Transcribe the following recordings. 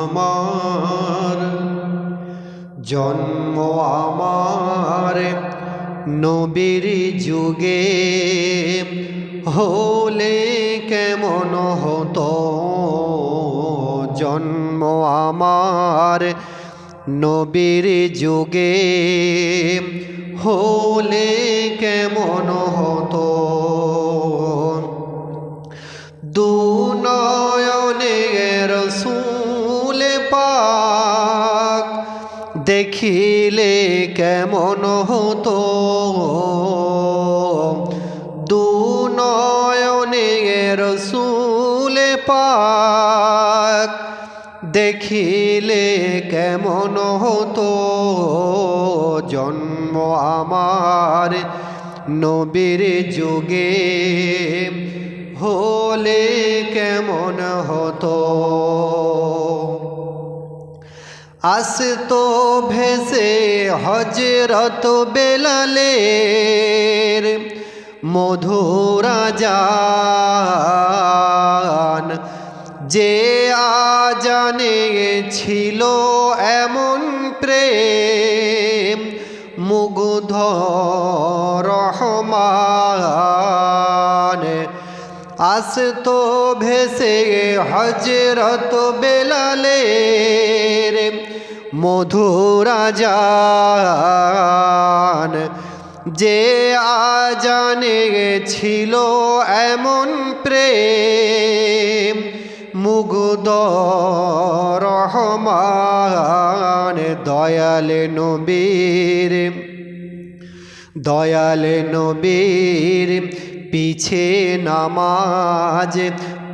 আমার জন্ম আমার নবীর যুগে হলে কেমন হতো জন্ম আমার নবীর যুগে হলে কেমন হতো দুনয়নে রাসূল পাক দেখিলে কেমন হতো দুনয়নে রাসূল পাক দেখিলে কেমন হতো জন্ম আমার নবীর যুগে হলে কেমন হতো আসতো ভেসে হযরত বেলালের মধুর আযান যে আজানে ছিল এমন প্রেম মুগ্ধ রহমান আসতো ভেসে হযরত বেলালের মধুর আযান যে আজানে ছিল এমন প্রেম মুগ্ধ রহমান দয়াল নবীর পিছে নামাজ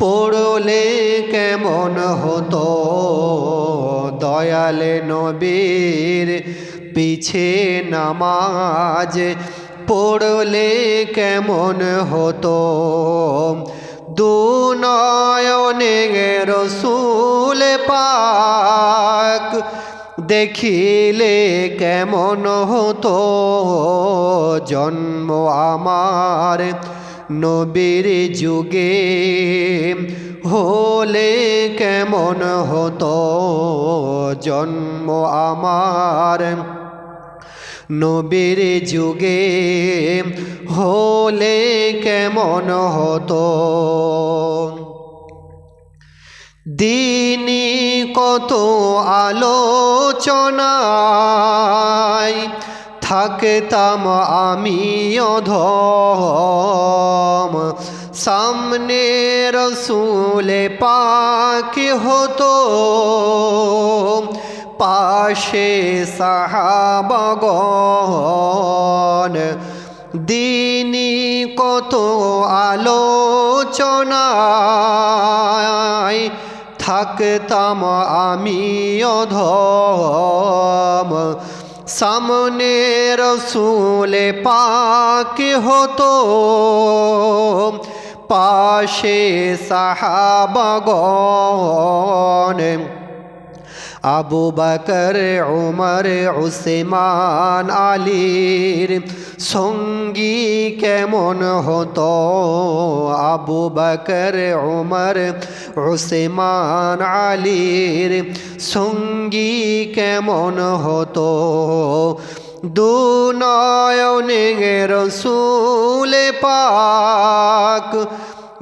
পড়লে কেমন হতো দয়াল নবীর পিছে নামাজ পড়লে কেমন হতো দুনয়নে রাসূল পাক দেখিলে কেমন হতো জন্ম আমার নবীর যুগে হলে কেমন হতো জন্ম আমার নবীর যুগে হলে কেমন হতো দিনই কত আলোচনায় থাকতাম আমি অধম সামনে রাসূল পাক হতো পাশে সাহাবাগণ দিনই কত আলোচনায় থাকতাম আমি অধম সামনে রাসূল পাক হতো পাশে সাহাবাগণ আবু বকর উমর উসমান আলীর সঙ্গী কেমন হতো আবু বকর উমর উসমান আলীর সঙ্গী কেমন হতো দুনয়নে রাসূল পাক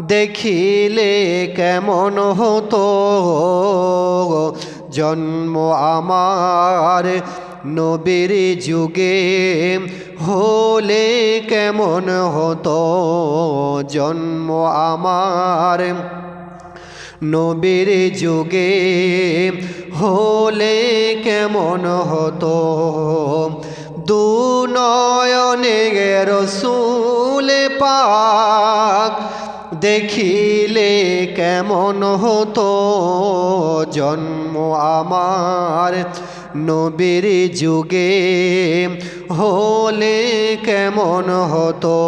দেখিলে কেমন হতো জন্ম আমার নবীর যুগে হলে কেমন হতো জন্ম আমার নবীর যুগে হলে কেমন হতো দুনয়নে রাসূল পাক দেখিলে কেমন হতো জন্ম আমার নবীর যুগে হলে কেমন হতো।